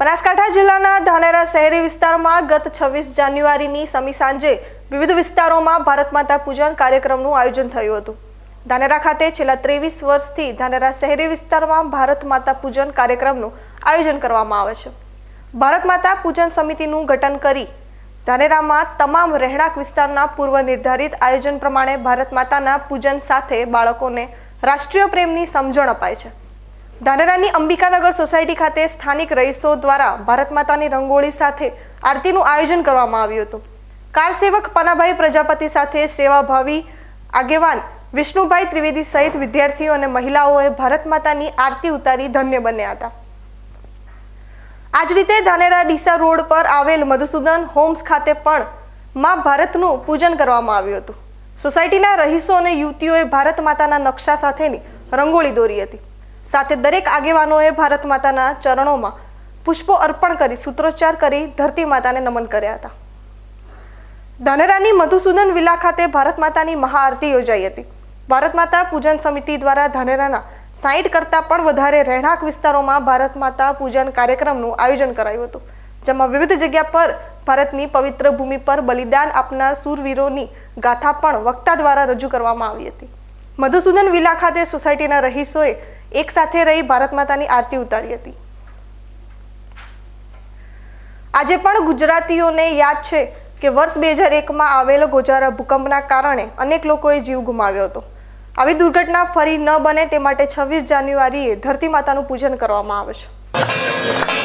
બનાસકાંઠા જિલ્લાના ધાનેરા શહેરી વિસ્તારમાં ગત 26 જાન્યુઆરીની સમી સાંજે વિવિધ વિસ્તારોમાં ભારત માતા પૂજન કાર્યક્રમનું આયોજન થયું હતું। ધાનેરા ખાતે છેલ્લા 23 વર્ષથી ધાનેરા શહેરી વિસ્તારમાં ભારત માતા પૂજન કાર્યક્રમનું આયોજન કરવામાં આવે છે। ભારત માતા પૂજન સમિતિનું ગઠન કરી ધાનેરામાં તમામ રહેણાંક વિસ્તારના પૂર્વ નિર્ધારિત આયોજન પ્રમાણે ભારત માતાના પૂજન સાથે બાળકોને રાષ્ટ્રીય પ્રેમની સમજણ અપાય છે। ધાનેરાની અંબિકાનગર સોસાયટી ખાતે સ્થાનિક રહીશો દ્વારા ભારત માતાની રંગોળી સાથે આરતીનું આયોજન કરવામાં આવ્યું હતું। કાર સેવક પનાભાઈ પ્રજાપતિ સાથે સેવાભાવી આગેવાન વિષ્ણુભાઈ ત્રિવેદી સહિત વિદ્યાર્થીઓ અને મહિલાઓએ ભારત માતાની આરતી ઉતારી ધન્ય બન્યા હતા। આ જ રીતે ધાનેરા ડીસા રોડ પર આવેલ મધુસૂદન હોમ્સ ખાતે પણ માં ભારતનું પૂજન કરવામાં આવ્યું હતું। સોસાયટીના રહીશો અને યુવતીઓએ ભારત માતાના નકશા સાથેની રંગોળી દોરી હતી। સાથે દરેક આગેવાનોએ ભારત માતાના ચરણોમાં પુષ્પો અર્પણ કરી સૂત્રોચ્ચાર કરી ધરતી માતાને નમન કર્યા હતા। ધાનેરાની મધુસૂદન વિલા ખાતે ભારત માતાની મહાઆરતી યોજાઈ હતી। ભારત માતા પૂજન સમિતિ દ્વારા ધાનેરાના 60 કરતાં પણ વધારે રહેણાંક વિસ્તારોમાં ભારત માતા પૂજન કાર્યક્રમનું આયોજન કરાયું હતું, જેમાં વિવિધ જગ્યા પર ભારતની પવિત્ર ભૂમિ પર બલિદાન આપનાર શૂરવીરોની ગાથા પણ વક્તા દ્વારા રજૂ કરવામાં આવી હતી। મધુસૂદન વિલા ખાતે સોસાયટીના રહીશોએ એક સાથે રહી ભારત માતાની આરતી ઉતારી હતી। આજે પણ ગુજરાતીઓને યાદ છે કે વર્ષ 2001માં આવેલ ગોઝારા ભૂકંપના કારણે અનેક લોકોએ જીવ ગુમાવ્યો હતો। આવી દુર્ઘટના ફરી ન બને તે માટે 26 જાન્યુઆરીએ ધરતી માતાનું પૂજન કરવામાં આવે છે।